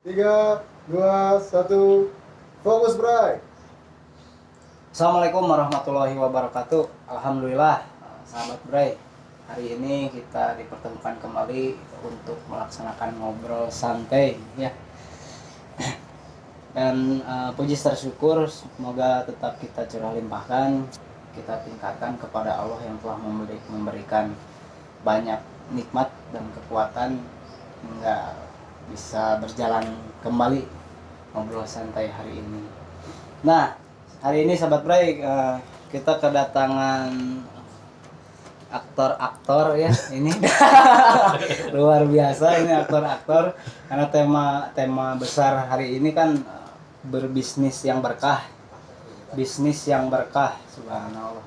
Tiga, dua, satu, fokus Bray. Assalamualaikum warahmatullahi wabarakatuh. Alhamdulillah, sahabat Bray. Hari ini kita dipertemukan kembali untuk melaksanakan ngobrol santai ya. Dan puji tersyukur semoga tetap kita curah limpahkan, kita tingkatkan kepada Allah yang telah memberikan banyak nikmat dan kekuatan hingga bisa berjalan kembali ngobrol santai hari ini. Nah, hari ini sahabat Bray, kita kedatangan aktor-aktor ya ini luar biasa ini aktor-aktor karena tema besar hari ini kan berbisnis yang berkah, bisnis yang berkah, subhanallah.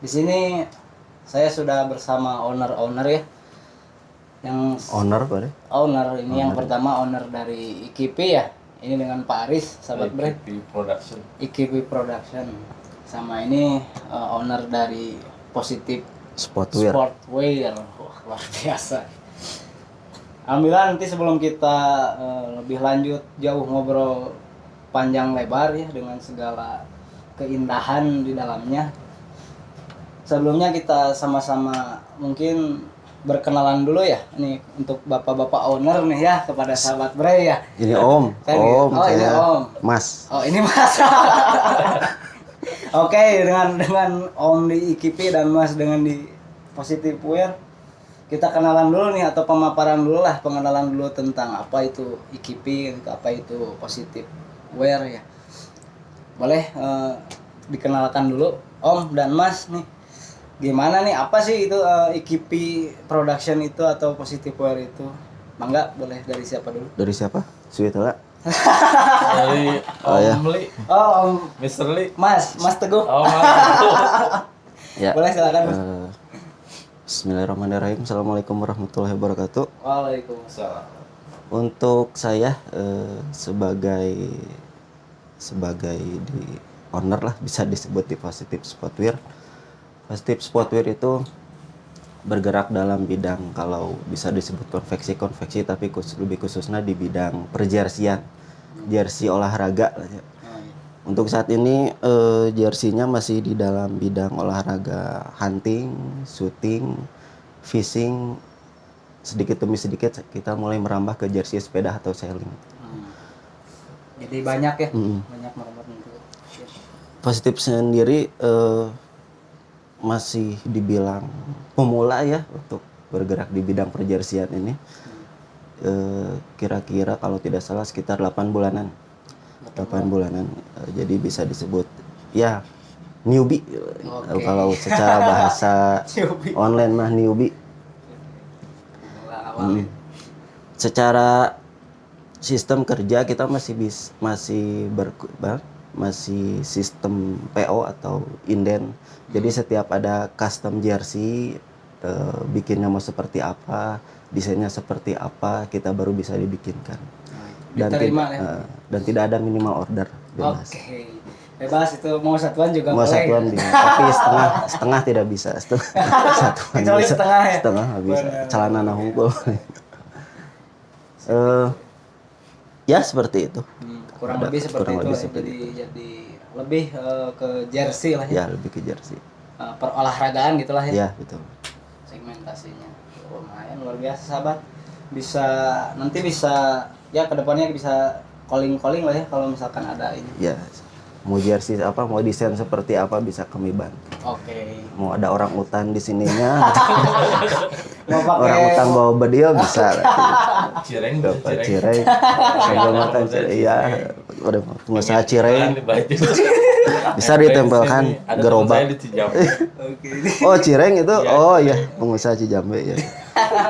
Di sini saya sudah bersama owner ya, yang owner pada owner ini yang pertama owner dari IKP ya, ini dengan Pak Aris sahabat Bray, IKP Production, sama ini owner dari Positif Sportwear. Wah, luar biasa. Alhamdulillah, nanti sebelum kita lebih lanjut jauh ngobrol panjang lebar ya dengan segala keindahan di dalamnya, sebelumnya kita sama-sama mungkin berkenalan dulu ya, ini untuk bapak-bapak owner nih ya, kepada sahabat Bray ya. Ini Om, Kan, Om, oh, saya ini Om. Mas. Oh, ini Mas. Oke, dengan Om di IKP dan Mas dengan di Positif Wear, kita kenalan dulu nih atau pemaparan dulu lah, pengenalan dulu tentang apa itu IKP, apa itu Positif Wear ya. Boleh dikenalkan dulu Om dan Mas nih. Gimana nih, apa sih itu IKP Production itu atau Positif Wear itu? Mangga, boleh dari siapa dulu? Dari siapa? Suwitala. Dari Oh, ya. Om Li, Oh, Om Mr. Li. Mas Teguh. Oh, Mas. Ya. Boleh silakan. Mas. Bismillahirrahmanirrahim. Assalamualaikum warahmatullahi wabarakatuh. Waalaikumsalam. Untuk saya sebagai di owner lah, bisa disebut di Positif Sportwear. Positif Sportwear itu bergerak dalam bidang, kalau bisa disebut konveksi, tapi lebih khususnya di bidang perjersian, jersey olahraga lah ya. Untuk saat ini jersinya masih di dalam bidang olahraga hunting, shooting, fishing. Sedikit demi sedikit kita mulai merambah ke jersey sepeda atau sailing. Jadi banyak ya, Mm. banyak merambah juga. Positif sendiri masih dibilang pemula ya untuk bergerak di bidang perjersian ini. Kira-kira kalau tidak salah sekitar 8 bulanan. 8 bulanan. Jadi bisa disebut ya newbie. Oke. Kalau secara bahasa Newbie. online mah newbie. Awal. Secara sistem kerja kita masih sistem PO atau inden. Jadi setiap ada custom jersey, bikinnya mau seperti apa, desainnya seperti apa, kita baru bisa dibikinkan. Diterima ya. Dan tidak ada minimal order, bebas. Oke. Bebas, itu mau satuan juga Mau boleh. satuan bisa, tapi setengah tidak bisa. Satuan Kecuali bisa. setengah ya? Setengah nggak bisa. Benar. Celana nahungkul. Ya seperti itu. Kurang Ada, lebih seperti kurang itu lebih ya. seperti Jadi lebih ke jersey lah ya. Ya lebih ke jersey. Perolahragaan gitulah ya. Ya betul. Segmentasinya lumayan luar biasa sahabat. Nanti bisa ya kedepannya bisa calling lah ya kalau misalkan ada ini. Ya mau jersey apa, mau desain seperti apa bisa kami bantu. Oke. Mau ada orang utan di sininya, Mau pakai orang utan bawa bedil bisa. Cireng, Dapat cireng, sambil makan cireng. Iya, udah pengusaha cireng. Bisa ditempelkan gerobak. Oke. Oh cireng itu, Iya, oh iya pengusaha Cijambe ya.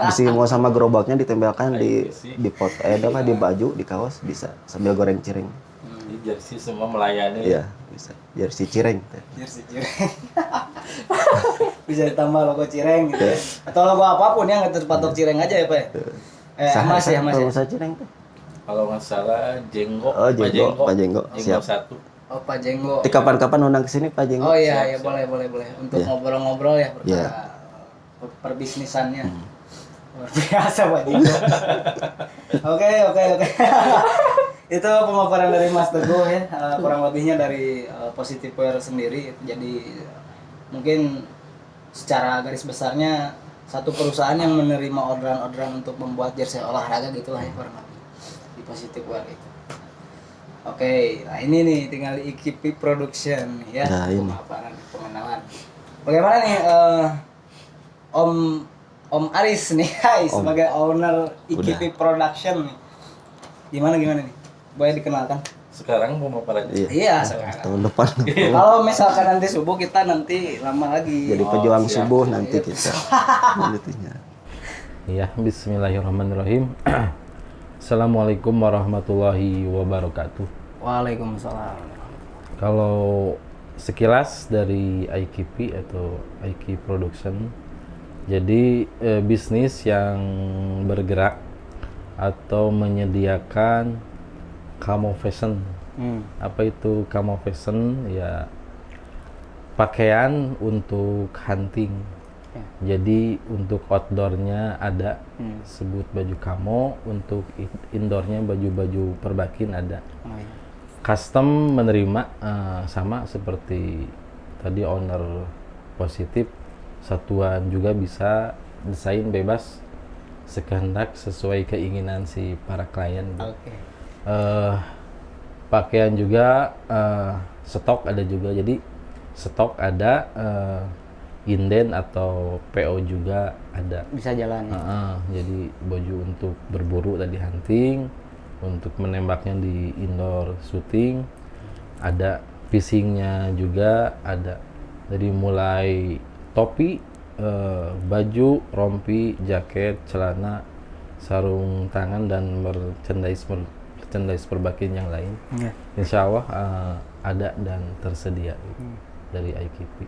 Bisa mau sama gerobaknya ditempelkan di pot, di baju, di kaos bisa sambil goreng cireng. Di jersey semua melayani. Iya bisa. Jersey cireng. Jersey cireng. Bisa ditambah logo cireng gitu ya. Atau logo apapun yang nggak terpatok cireng aja ya Pak ya. Mas ya. Pengusaha cireng tuh. Kalau nggak salah Jenggo. Oh Jenggo, Pak Jenggo, siap. Satu. Oh Pak Jenggo. Di kapan-kapan undang ke sini Pak Jenggo. Oh iya ya Siap. boleh untuk Iya. ngobrol-ngobrol ya perkara Iya. perbisnisannya. Luar biasa Pak Jinggo. Oke. Itu pemaparan dari Mas Teguh ya, kurang lebihnya dari Positive Wear sendiri. Jadi mungkin secara garis besarnya satu perusahaan yang menerima orderan-orderan untuk membuat jersey olahraga gitulah ya kurang lebih di Positive Wear itu. Oke, nah ini nih tinggal IKP Production ya, Nah, ini. pemaparan pengenalan. Bagaimana nih Om Aris nih, hai, sebagai owner IKP Production nih. Gimana nih? Boleh dikenalkan? Sekarang pemaparannya. Iya, sekarang. Tahun depan. Kalau misalkan nanti subuh kita nanti lama lagi. Jadi pejuang siap. subuh nanti kita. Nantinya. Ya, bismillahirrahmanirrahim. Assalamualaikum warahmatullahi wabarakatuh. Waalaikumsalam. Kalau sekilas dari IKP atau IK Production, jadi bisnis yang bergerak atau menyediakan camo fashion. Apa itu camo fashion? Ya, pakaian untuk hunting. Jadi untuk outdoornya ada sebut baju camo, untuk indoornya baju-baju perbakin ada. Custom menerima sama seperti tadi owner Positif, satuan juga bisa desain bebas sekehendak sesuai keinginan si para klien. Oke. Pakaian juga stok ada juga, jadi stok ada, inden atau PO juga ada. Bisa jalan ya. Jadi baju untuk berburu tadi hunting, untuk menembaknya di indoor shooting ada, fishingnya juga ada. Dari mulai topi, baju, rompi, jaket, celana, sarung tangan dan merchandise perbakin yang lain. Insya Allah ada dan tersedia dari IKP.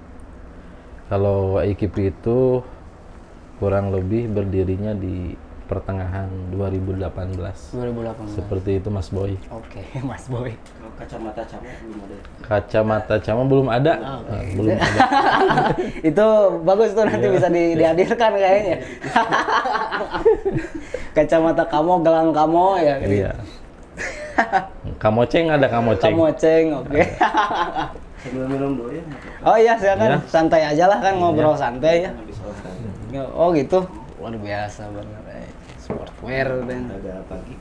Kalau IKP itu kurang lebih berdirinya di pertengahan 2018. 2018. Seperti itu Mas Boy. Oke, Mas Boy. Kacamata camo belum ada. Kacamata camo belum ada. Belum ada. Itu bagus tuh, nanti bisa dihadirkan kayaknya. Kacamata kamu, gelang kamu ya. Iya. Kamoceng ada kamoceng. Kamoceng, oke. Sambil minum dulu ya. Oh iya, silakan. Iya. Santai aja lah kan, ngobrol santai ya. Habis olahraga. Oh gitu. Luar biasa bener. Sportwear dan Agak pagi.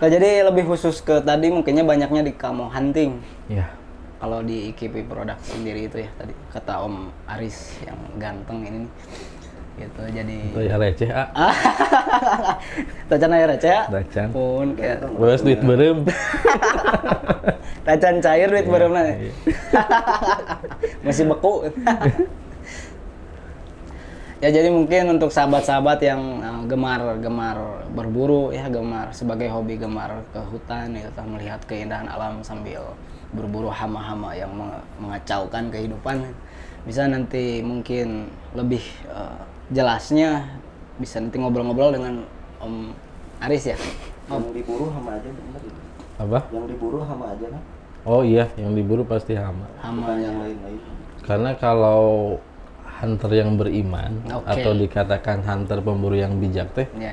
Nah, jadi lebih khusus ke tadi mungkinnya banyaknya di camo hunting. Iya. Kalau di IKP Product sendiri itu ya tadi kata Om Aris yang ganteng ini gitu, jadi Itu ya receh tacan air aja Tacan. pun kayak Bos duit berem. tacan cair duit baru Iya. masih beku. Ya jadi mungkin untuk sahabat-sahabat yang gemar berburu ya, sebagai hobi gemar ke hutan ya, melihat keindahan alam sambil berburu hama-hama yang mengacaukan kehidupan, bisa nanti mungkin lebih jelasnya bisa nanti ngobrol-ngobrol dengan Om Aris ya. Yang diburu hama aja bener. Apa? Yang diburu hama aja kan? Oh iya, yang diburu pasti hama. Bukan yang lain-lain. Karena kalau hunter yang beriman Oke. atau dikatakan hunter pemburu yang bijak teh Ya.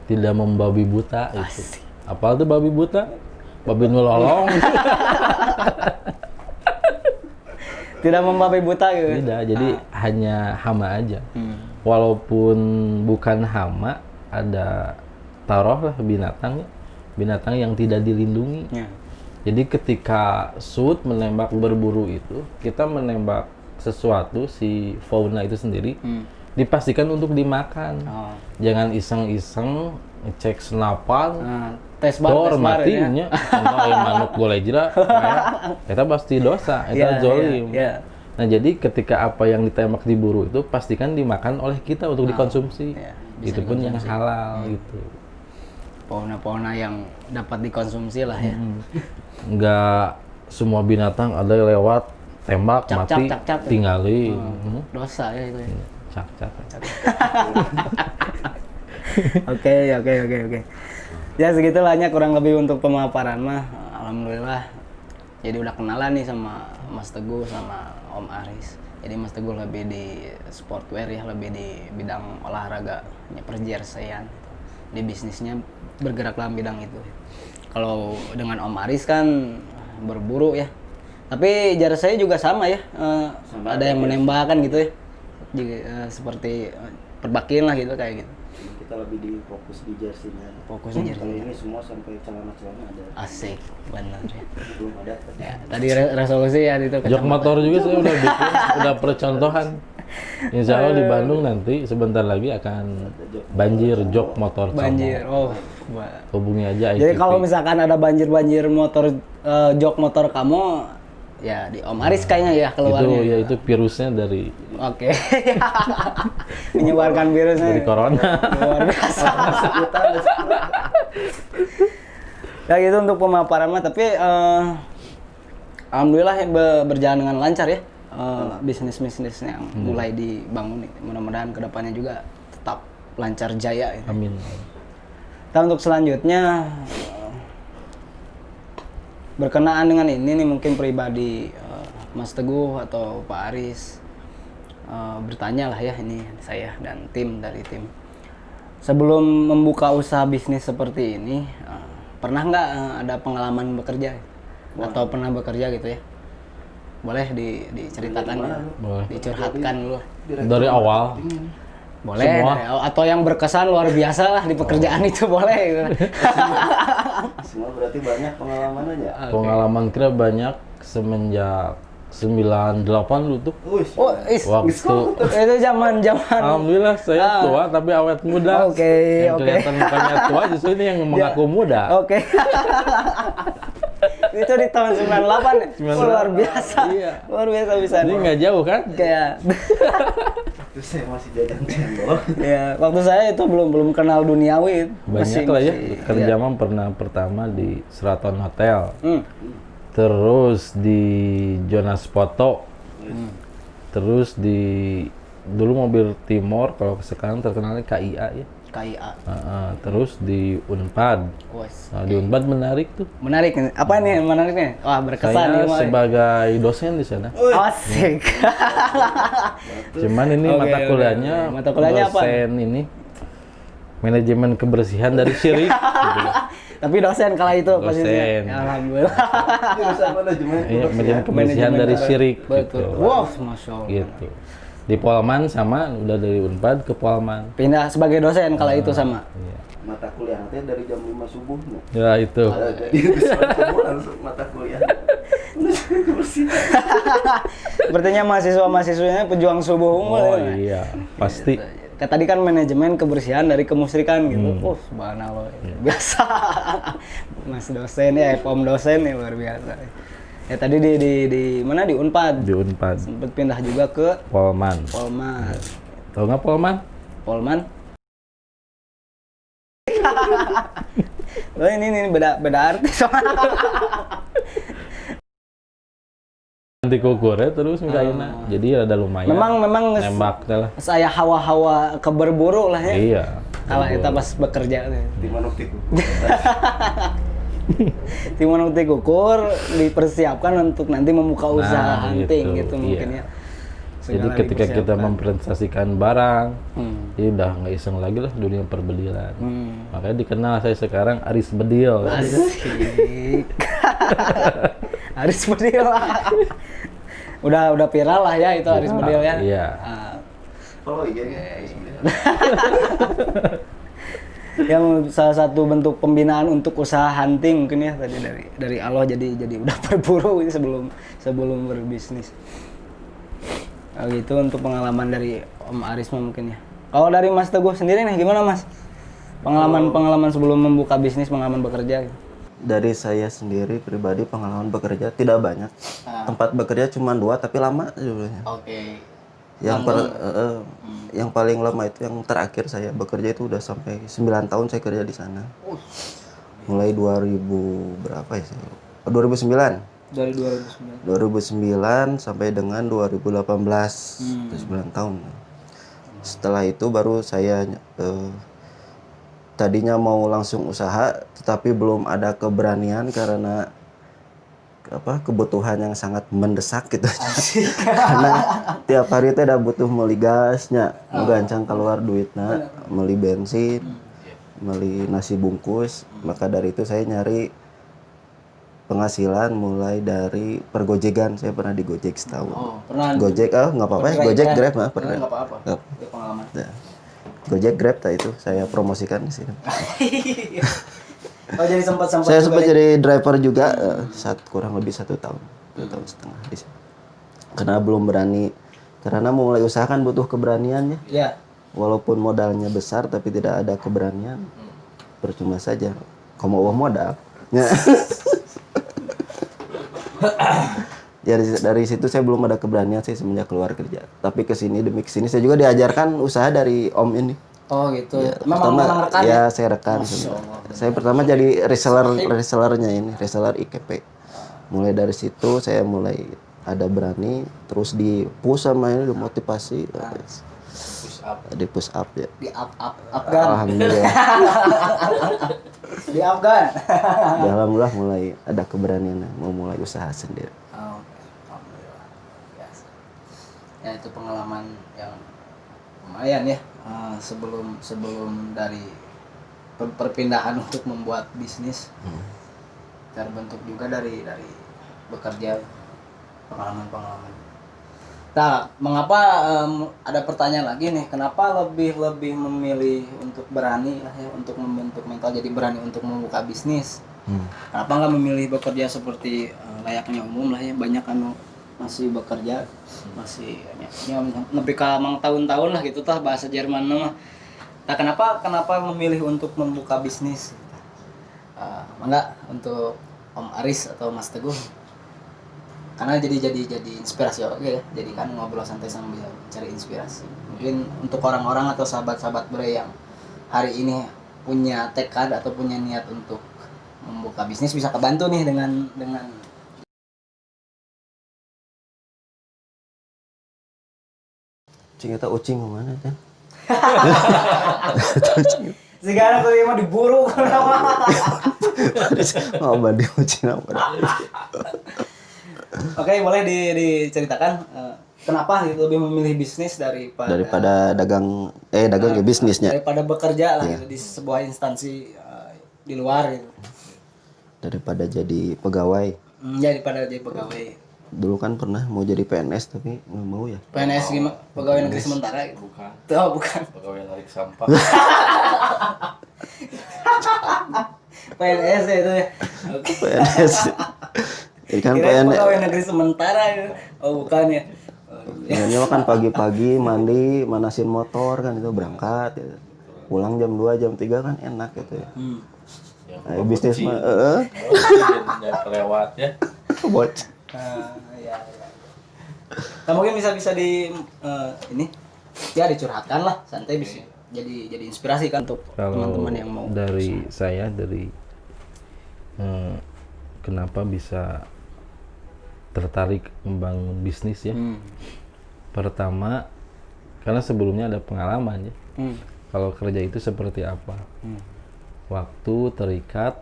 tidak membabi buta itu. Asik. Apal tuh babi buta? Babi nololong. Tidak membabi buta gitu. Tidak, jadi hanya hama aja. Walaupun bukan hama, ada taruhlah binatang yang tidak dilindungi. Ya. Jadi ketika shoot menembak berburu itu, kita menembak sesuatu, si fauna itu sendiri dipastikan untuk dimakan. Oh. Jangan iseng-iseng ngecek senapan, Tes dor bar mati ya. nya, manuk golejira, kita pasti dosa, kita Iya, zolim. iya, iya. Nah jadi ketika apa yang ditembak diburu itu pastikan dimakan oleh kita untuk dikonsumsi. iya, bisa Itu pun yang dikonsumsi. halal gitu. Fauna-fauna yang dapat dikonsumsi lah ya. Enggak semua binatang ada yang lewat tembak Cak, mati cak, cak, cak. tinggalin. Dosa ya itu ya. Cak. Oke. Ya segitulahnya kurang lebih untuk pemaparan mah. Alhamdulillah. Jadi udah kenalan nih sama Mas Teguh sama Om Aris. Jadi Mas Teguh lebih di sportwear ya, lebih di bidang olahraga, perjerseyan. Di bisnisnya bergerak dalam bidang itu. Kalau dengan Om Aris kan berburu ya. Tapi jersey juga sama ya. Ada yang menembakkan gitu ya. Juga, seperti perbakin lah gitu kayak gitu. Kita lebih di fokus di jersey-nya. Fokus di jersey. Kalau ini semua sampai celana-celana ada. Asik, benar ya. Belum ada. Ya, tadi resolusi ya itu Jok motor juga saya udah bikin, udah percontohan. Insya Allah di Bandung nanti sebentar lagi akan banjir jok motor Como. banjir. Oh. Hubungi aja Jadi ITP. kalau misalkan ada banjir motor jok motor kamu ya di Om Aris kayaknya ya keluarnya. itu ya itu virusnya dari Oke. Menyebarkan virusnya. dari corona. Luar biasa. Ya gitu untuk pemaparan mah, tapi alhamdulillah ya berjalan dengan lancar ya. Bisnis-bisnis yang mulai dibangun nih. Mudah-mudahan kedepannya juga tetap lancar jaya ya. Amin. Nah, untuk selanjutnya berkenaan dengan ini nih mungkin pribadi Mas Teguh atau Pak Aris bertanya lah ya, ini saya dan tim dari tim sebelum membuka usaha bisnis seperti ini pernah nggak ada pengalaman bekerja atau pernah bekerja gitu ya, boleh diceritakan ya? Boleh. Dicurhatkan dulu Dari awal. boleh Semua. dari awal. Atau yang berkesan luar biasa lah di pekerjaan itu boleh gitu. Semua berarti banyak pengalaman aja. Pengalaman kira banyak semenjak 98 dulu tuh. Oh, Waktu itu zaman alhamdulillah saya tua tapi awet muda. Oke, Yang oke. kelihatan mukanya tua justru ini yang mengaku muda. Oke. Itu di tahun 98 ya? 98. Luar biasa. Iya. Luar biasa bisa. Ini nggak jauh kan? Kayak Itu saya masih jajan cendol. ya, waktu saya itu belum kenal duniawi. Banyak lah ya. Kerja mah pernah pertama di Sheraton Hotel. Hmm. Terus di Jonas Foto. Terus di dulu mobil Timor, kalau sekarang terkenalnya KIA ya. KIA. Terus di Unpad. Wes. Nah, di Unpad menarik tuh. Menarik nih. Apa nih yang menariknya? Wah, berkesan Saya nih. Mai. sebagai dosen di sana. Asik. Cuman ini Oke, mata oke, kuliahnya, oke. Mata kuliahnya apa? dosen ini manajemen kebersihan dari syirik. Gitu. Tapi dosen kala itu posisinya. Dosen. Ya, alhamdulillah. Jurusan manajemen. Iya, manajemen kebersihan Manajemen dari kebersihan. syirik. Betul. Gitu. Wow, masya Allah. Gitu. Di Polman sama udah dari Unpad ke Polman. Pindah sebagai dosen kala itu sama. Iya. Mata kuliah nanti dari jam 5 subuh. Ya itu. Jadi subuh langsung mata kuliah. Sepertinya mahasiswa-mahasiswanya pejuang subuh unggul. Oh ya. iya, pasti. Kayak tadi kan manajemen kebersihan dari kemusrikan gitu. Subhanallah. Biasa. Mas dosen ya, Pom dosen ya luar biasa. Ya tadi di mana di Unpad. Di Unpad. Sempet pindah juga ke Polman. Polman. Tahu nggak Polman? Polman. Oh ini beda artis. Nanti kukur ya terus misalnya. Jadi ada lumayan. Memang nembak teh lah. saya hawa-hawa ke berburu lah ya. Iya. Kalau kita pas bekerja tuh. Di manuk tiku. Tim Manuk Kukur dipersiapkan untuk nanti membuka usaha hunting gitu iya. mungkin ya. Jadi Segala ketika kita dipersiapkan. mempresentasikan barang, Hmm. ya udah nggak iseng lagi lah dunia perbedilan. Hmm. Makanya dikenal saya sekarang Aris Bedil. Asik. Aris Bedil lah. Udah viral lah ya itu Aris Bedil ya. Iya. Ah, Oh iya. yang salah satu bentuk pembinaan untuk usaha hunting mungkin ya tadi dari Allah jadi udah berburu itu sebelum berbisnis. Gitu untuk pengalaman dari Om Aris mungkin ya. Kalau dari Mas Teguh sendiri nih gimana Mas? Pengalaman sebelum membuka bisnis, pengalaman bekerja gitu. Dari saya sendiri pribadi pengalaman bekerja tidak banyak. Tempat bekerja cuma 2 tapi lama sebenarnya. Oke. Yang paling lama itu yang terakhir saya bekerja itu udah sampai 9 tahun saya kerja di sana. Mulai 2000 berapa ya? 2009. Dari 2009. 2009 sampai dengan 2018. Itu 9 tahun. Setelah itu baru saya tadinya mau langsung usaha tetapi belum ada keberanian karena kebutuhan yang sangat mendesak gitu. Karena tiap hari teh ada butuh meuli gasnya, gancang keluar duitna, meuli bensin, meuli nasi bungkus. Maka dari itu saya nyari penghasilan mulai dari pergojekan. Saya pernah di Gojek setahun. Oh, pernah. Gojek nggak apa-apa ya, Grab, Gojek kan? Grab mah pernah. Nggak apa-apa. Nggak. Itu pengalaman. Nah, Gojek Grab itu saya promosikan di sini. Oh, jadi sempat Saya sempat jadi driver juga kurang lebih 1 tahun, 2 tahun setengah di sini. Karena belum berani, karena mulai usaha kan butuh keberanian ya. Iya. Walaupun modalnya besar tapi tidak ada keberanian, percuma saja. Kamu uang modal. Ya. Ya dari situ saya belum ada keberanian sih semenjak keluar kerja. Tapi demi kesini saya juga diajarkan usaha dari Om ini. Oh gitu. Ya, Memang rekan ya ya? saya rekan. Masya Allah. Saya pertama jadi resellernya ini, reseller IKP. Mulai dari situ saya mulai ada berani, terus di push sama ini dimotivasi, Push up. di push up ya. Di Afgan. Alhamdulillah. Di Afgan. Ya, alhamdulillah mulai ada keberanian mau mulai usaha sendiri. Oh, alhamdulillah. Biasa. Ya itu pengalaman yang lumayan ya. Sebelum dari perpindahan untuk membuat bisnis, terbentuk juga dari bekerja, pengalaman. Nah, mengapa ada pertanyaan lagi nih? Kenapa lebih memilih untuk berani lah ya, untuk membentuk mental jadi berani untuk membuka bisnis? Kenapa nggak memilih bekerja seperti layaknya umum lah ya, banyak masih bekerja, masih ya lebih ke mang tahun-tahun lah gitu tah bahasa Jerman mah. Nah, kenapa memilih untuk membuka bisnis? Enggak untuk Om Aris atau Mas Teguh. Karena jadi inspirasi oke ya. Jadi kan ngobrol santai sambil cari inspirasi. Mungkin untuk orang-orang atau sahabat-sahabat Bre yang hari ini punya tekad atau punya niat untuk membuka bisnis bisa kebantu nih dengan Cing eta ucing kemana kan? segala tuh mah diburu. Oh, badi ucing apa? Oke, boleh diceritakan kenapa gitu lebih memilih bisnis Daripada dagang ya bisnisnya. daripada bekerja lah gitu, di sebuah instansi di luar gitu. Daripada jadi pegawai. Daripada jadi pegawai. Dulu kan pernah mau jadi PNS tapi nggak mau ya. PNS gimana? Pegawai negeri sementara gitu. Bukan. Oh, bukan. Pegawai narik sampah. PNS ya itu ya. Oke. PNS. Ikan Kirain PNS. pegawai negeri sementara gitu. Oh, bukan ya. Ini kan pagi-pagi mandi, manasin motor kan itu berangkat gitu. Pulang jam 2, jam 3 kan enak gitu ya. Yang Bisnis mah jangan kelewat ya. bot. Ya. Nah, mungkin bisa di ini ya dicurhatkan lah, santai bisa jadi inspirasi kan untuk Kalau teman-teman yang mau. dari kenapa bisa tertarik membangun bisnis ya? Pertama, karena sebelumnya ada pengalaman ya. Kalau kerja itu seperti apa? Waktu terikat,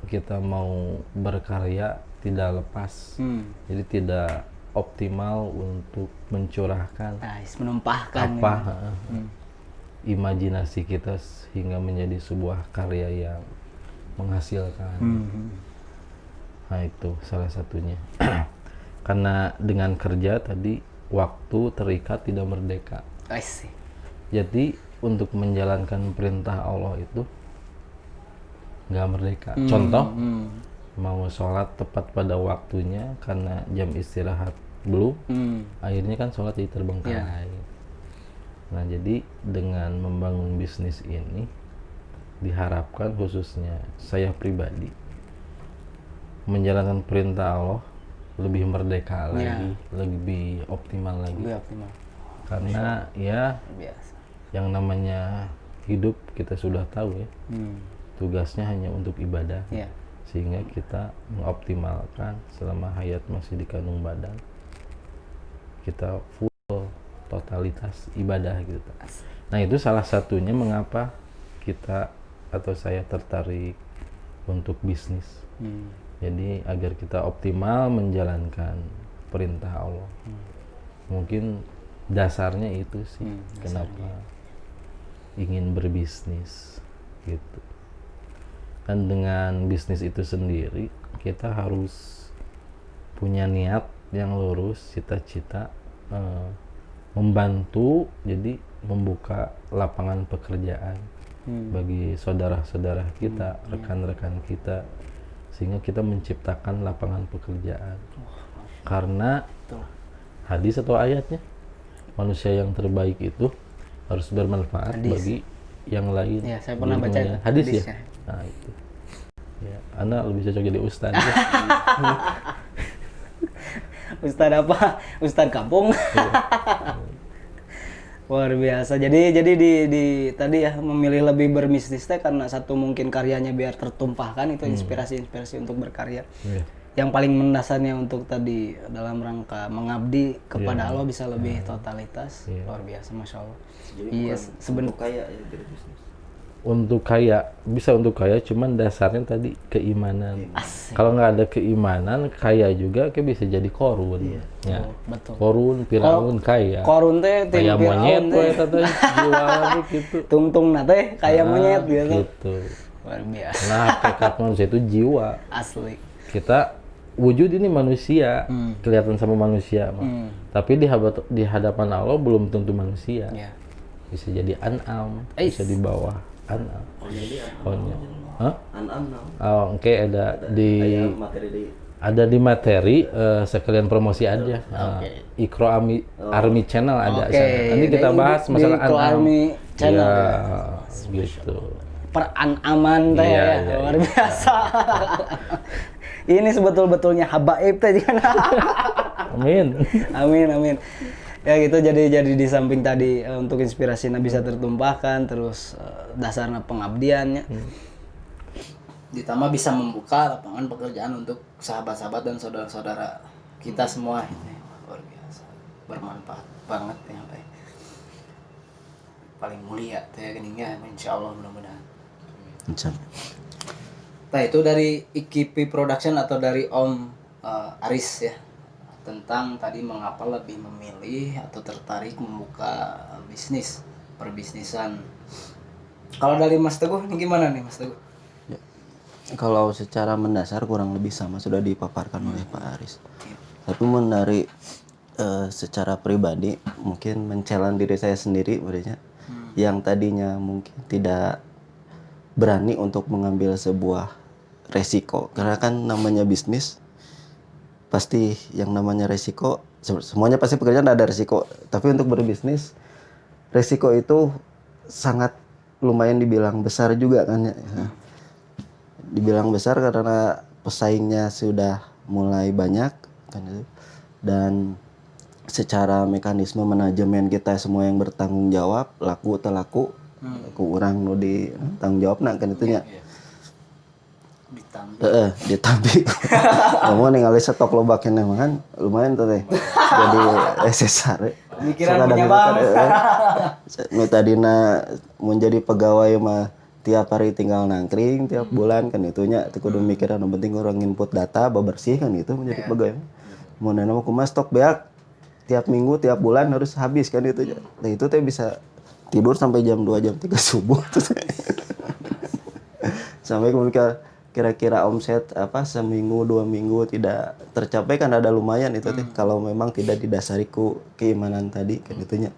kita mau berkarya tidak lepas, jadi tidak optimal untuk mencurahkan Menumpahkan apa imajinasi kita sehingga menjadi sebuah karya yang menghasilkan. Nah itu salah satunya. Karena dengan kerja tadi waktu terikat tidak merdeka. Jadi untuk menjalankan perintah Allah itu nggak merdeka. Contoh, mau sholat tepat pada waktunya karena jam istirahat belum, akhirnya kan sholat jadi terbengkalai. Nah jadi dengan membangun bisnis ini diharapkan khususnya saya pribadi menjalankan perintah Allah lebih merdeka lagi, lebih optimal lagi. Karena ya yang namanya hidup kita sudah tahu ya, tugasnya hanya untuk ibadah. Sehingga kita mengoptimalkan selama hayat masih di kandung badan, kita full totalitas ibadah gitu. Nah itu salah satunya mengapa kita atau saya tertarik untuk bisnis. Jadi agar kita optimal menjalankan perintah Allah. Mungkin dasarnya itu sih kenapa ingin berbisnis gitu. Dan dengan bisnis itu sendiri kita harus punya niat yang lurus, cita-cita membantu, jadi membuka lapangan pekerjaan bagi saudara-saudara kita, rekan-rekan kita, sehingga kita menciptakan lapangan pekerjaan. Karena hadis atau ayatnya, manusia yang terbaik itu harus bermanfaat bagi yang lain. Ya, saya pernah Jadi baca namanya itu, hadis ya. hadisnya. Nah itu. Ya, Ana lebih cocok jadi ustadz. Ya. Ustadz apa? Ustadz kampung. Luar biasa. Jadi di tadi ya memilih lebih berbisnis teh karena satu mungkin karyanya biar tertumpahkan, itu inspirasi-inspirasi untuk berkarya. Iya. Yang paling mendasarnya untuk tadi dalam rangka mengabdi kepada Allah bisa lebih totalitas. Luar biasa, masya Allah. Iya, sebenarnya Kaya ya berbisnis. Untuk kaya, bisa untuk kaya, cuman dasarnya tadi keimanan. Kalau nggak ada keimanan, kaya juga kayak bisa jadi korun. Ya. betul. Korun, Firaun kaya. Korun teh tim Kayak monyet Firaun we teh. katanya jualan gitu. Tungtung nate kayak monyet gitu. Gitu. Luar biasa. Nah, hakikat manusia itu jiwa. Asli. Kita wujud ini manusia, kelihatan sama manusia mah. Tapi di hadapan Allah belum tentu manusia. Ya. Bisa jadi an'am, bisa di bawah an'am. Oh, hah? An'am now. Oh, oke, ada di Materi di materi sekalian promosi aja. Ikro Army Channel ada Oke, sana. Nanti kita di- bahas di masalah Ikro an'am. Army Channel, Ya, gitu. Peranaman teh Iya, ya. iya, Luar iya. biasa. Ini sebetul-betulnya habaib teh kan. Amin. Amin amin. Ya gitu, jadi di samping tadi untuk inspirasinya bisa tertumpahkan, terus dasarnya pengabdiannya. Ditambah bisa membuka lapangan pekerjaan untuk sahabat-sahabat dan saudara-saudara kita semua. Ini luar biasa, bermanfaat banget ya, Pak. Paling mulia teh geuning ya, insyaallah mudah-mudahan. Nah itu dari IKP Production atau dari Om Aris ya, tentang tadi mengapa lebih memilih atau tertarik membuka bisnis, perbisnisan. Kalau dari Mas Teguh ini gimana nih Mas Teguh? Kalau secara mendasar kurang lebih sama sudah dipaparkan oleh Pak Aris. Tapi dari secara pribadi mungkin men-challenge diri saya sendiri berarti yang tadinya mungkin tidak berani untuk mengambil sebuah resiko, karena kan namanya bisnis pasti yang namanya resiko, semuanya pasti pekerjaan ada resiko, tapi untuk berbisnis resiko itu sangat lumayan dibilang besar juga kan ya. Dibilang besar karena pesaingnya sudah mulai banyak kan itu, dan secara mekanisme manajemen kita semua yang bertanggung jawab laku atau laku kurang nu di tanggung jawab nak kan itunya. Ditambi. Ngomong ningali stok loba keneh mah kan lumayan tuh teh. Jadi SSR. Pikiran punya bang. Nu tadina mun jadi pegawai mah tiap hari tinggal nangkring tiap bulan kan itunya teu kudu mikiran yang penting orang input data bebersih kan itu menjadi pegawai. Mun mah kumaha stok beak tiap minggu tiap bulan harus habis kan itu. Nah itu teh bisa tidur sampai jam 2 jam 3 subuh tuh. Sampai kemudian kira-kira omset apa seminggu 2 minggu tidak tercapai kan ada lumayan itu teh kalau memang tidak didasari ku keimanan tadi kan itunya.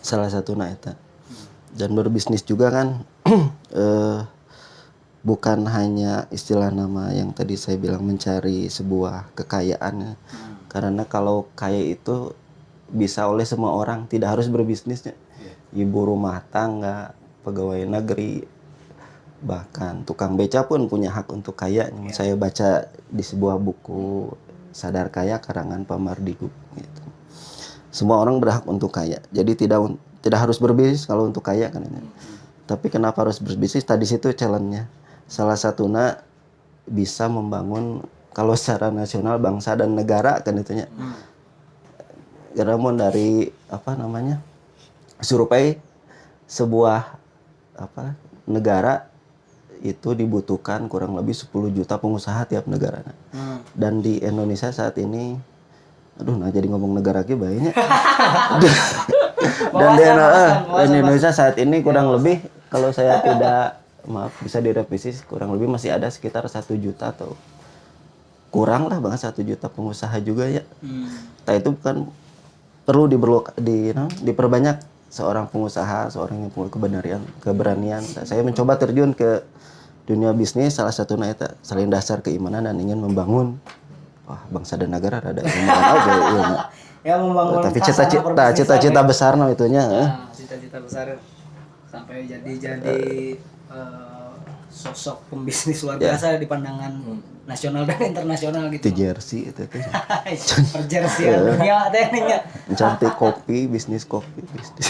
Salah satu eta. Dan berbisnis juga kan bukan hanya istilah nama yang tadi saya bilang mencari sebuah kekayaan. Karena kalau kaya itu bisa oleh semua orang, tidak harus berbisnisnya. Ibu rumah tangga, pegawai negeri, bahkan tukang beca pun punya hak untuk kaya. Saya baca di sebuah buku Sadar Kaya karangan Pak Mardigu gitu. Semua orang berhak untuk kaya. Jadi tidak harus berbisnis kalau untuk kaya kan. Tapi kenapa harus berbisnis? Tadi situ challenge-nya. Salah satunya bisa membangun kalau secara nasional bangsa dan negara kan itunya. Karena mau dari apa namanya? Survei sebuah negara itu dibutuhkan kurang lebih 10 juta pengusaha tiap negara. Dan di Indonesia saat ini, aduh nah jadi ngomong negara ke banyak. Dan di Indonesia saat ini kurang lebih, kalau saya tidak, maaf bisa direvisi, kurang lebih masih ada sekitar 1 juta atau kurang lah banget 1 juta pengusaha juga ya. Nah itu kan perlu diperbanyak seorang pengusaha, seorang yang punya keberanian. Nah, saya mencoba terjun ke dunia bisnis, salah satunya itu selain dasar keimanan dan ingin membangun bangsa dan negara rada Ya membangun tapi khasana cita-cita besar itunya. Cita-cita besar sampai jadi sosok pembisnis luar biasa di pandangan nasional dan internasional gitu. Itu jersey itu tuh. Perjersian dunia tekniknya. Mencantik kopi, bisnis kopi, bisnis.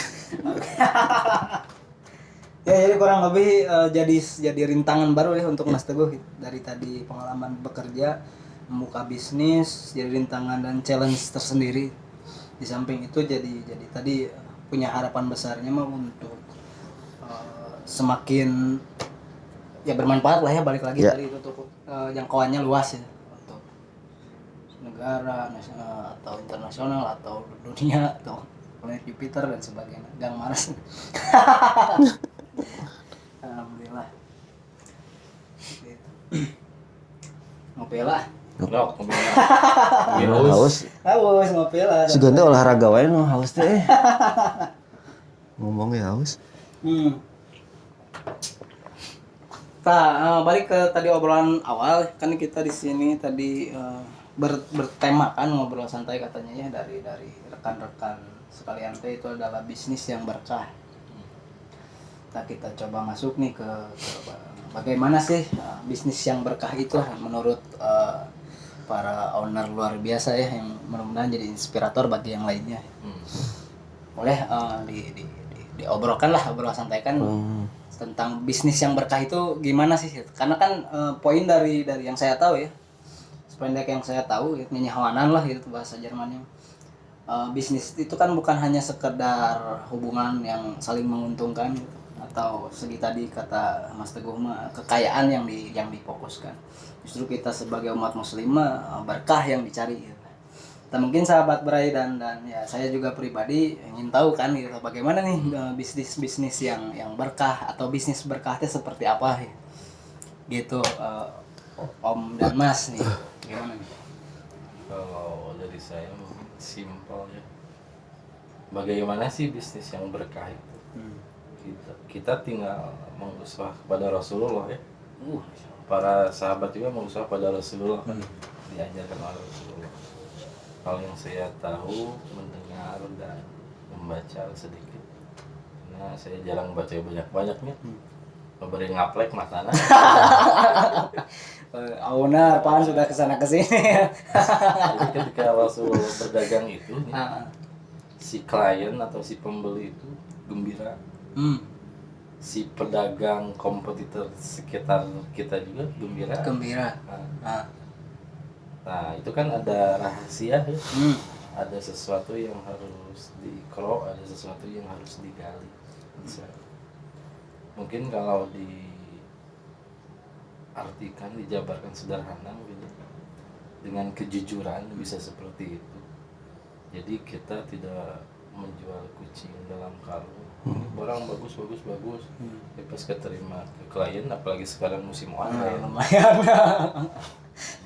Ya jadi kurang lebih jadi rintangan baru ya untuk Mas Teguh dari tadi pengalaman bekerja, membuka bisnis, jadi rintangan dan challenge tersendiri. Di samping itu jadi tadi punya harapan besarnya mah untuk semakin ya bermanfaat lah ya, balik lagi tadi itu untuk jangkauannya luas ya untuk negara, nasional atau internasional atau dunia atau planet Jupiter dan sebagainya. Gang Mars. Alhamdulillah. Ngopi lah. Haus. Haus ngopi lah. Segan teh olahraga wae nu haus teh. Ngomongnya haus. Balik ke tadi obrolan awal, kan kita di sini tadi bertema kan ngobrol santai katanya ya dari rekan-rekan sekalian teh itu adalah bisnis yang berkah. Kita coba masuk nih ke bagaimana sih bisnis yang berkah itu menurut para owner luar biasa ya, yang mudah-mudahan jadi inspirator bagi yang lainnya. Boleh diobrolkan lah, obrol santai kan tentang bisnis yang berkah itu gimana sih? Karena kan poin dari yang saya tahu ya, sependek yang saya tahu ya, nyenyahawanan lah gitu bahasa Jermannya. Bisnis itu kan bukan hanya sekedar hubungan yang saling menguntungkan gitu, atau segi tadi kata Mas Teguh mah kekayaan yang difokuskan. Justru kita sebagai umat muslim berkah yang dicari gitu. Dan mungkin sahabat Bray dan ya saya juga pribadi ingin tahu kan gitu, bagaimana nih bisnis yang berkah atau bisnis berkahnya seperti apa ya? Gitu Om dan Mas nih gimana nih? Kalau dari saya mungkin simpel ya. Bagaimana sih bisnis yang berkah itu? Kita tinggal mengusaha kepada Rasulullah ya. Para sahabat juga mengusaha pada Rasulullah kan diajarkan oleh Rasulullah. Hal yang saya tahu, mendengar dan membaca sedikit. Nah, saya jarang baca banyak-banyaknya. Beri ngaplek matana. Auna apaan sudah kesana kesini. Jadi ketika Rasulullah berdagang itu, si klien atau si pembeli itu gembira. Si pedagang kompetitor sekitar kita juga gembira. Nah itu kan ada rahasia ya. Ada sesuatu yang harus dikerok, ada sesuatu yang harus digali. Mungkin kalau diartikan, dijabarkan sederhana mungkin dengan kejujuran bisa seperti itu. Jadi kita tidak menjual kucing dalam karung. Ini barang bagus. Pas keterima ke klien, apalagi sekarang musim online. Lumayan.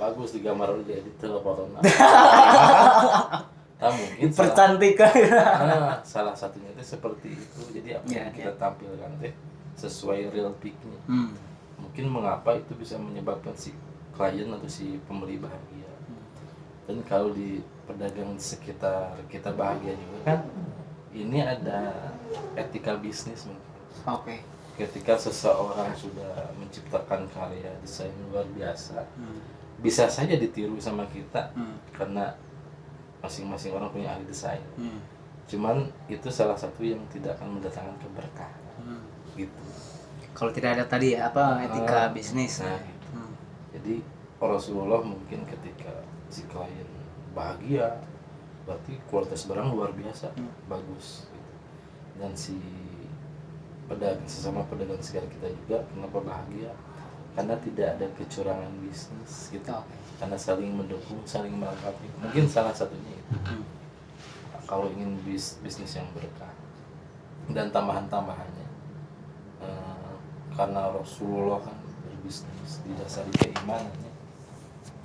Bagus digambar dia di telepon. Mungkin Percantikan. salah satunya itu seperti itu. Jadi apa yang kita tampilkan teh sesuai real pic-nya. Mungkin mengapa itu bisa menyebabkan si klien atau si pembeli bahagia. Dan kalau di pedagang sekitar kita bahagia juga kan, ini ada etika bisnis mungkin. Oke. Ketika seseorang sudah menciptakan karya desain luar biasa, bisa saja ditiru sama kita karena masing-masing orang punya ahli desain. Cuman itu salah satu yang tidak akan mendatangkan keberkahan. Gitu. Kalau tidak ada tadi apa etika bisnis. Nah, gitu. Jadi Rasulullah mungkin ketika si klien bahagia, berarti kualitas barang luar biasa, bagus. Gitu. Dan si sesama pedagang sekitar kita juga kenapa bahagia? karena tidak ada kecurangan bisnis gitu. Oke. Karena saling mendukung, saling melengkapi. Mungkin salah satunya itu. Kalau ingin bisnis yang berkah dan tambahan-tambahannya, karena Rasulullah kan berbisnis didasari keimanannya,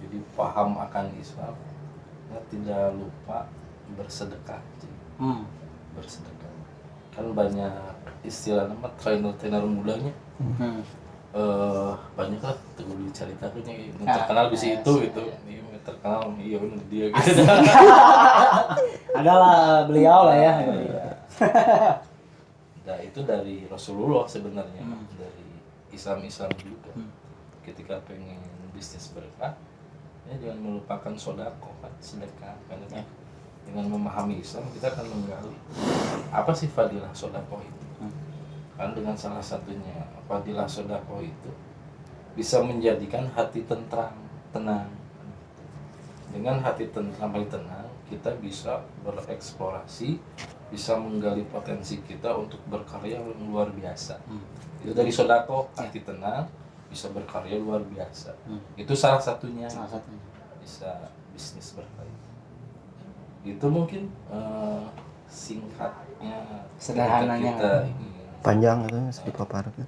jadi paham akan Islam, ya tidak lupa bersedekah. Bersedekah kan banyak istilah nama trainer mudanya, banyak lah tuh diceritakannya yang terkenal di situ itu, ini terkenal iya bener dia gitu. Adalah beliau lah ya. Nah itu dari Rasulullah sebenarnya, dari Islam juga. Ketika pengen bisnis berkah, ya jangan melupakan sodako kan, sedekah kan. Dengan memahami Islam kita akan menggali apa sih fadilah sodako itu. Kan dengan salah satunya fadilah sodako itu bisa menjadikan hati tenang. Dengan hati tenang, kita bisa bereksplorasi, bisa menggali potensi kita untuk berkarya yang luar biasa. Itu dari sodako, hati tenang, bisa berkarya luar biasa. Itu salah satunya. Bisa bisnis berkarya. Itu mungkin singkatnya, sederhananya kita Panjang itu sedikit paparkan.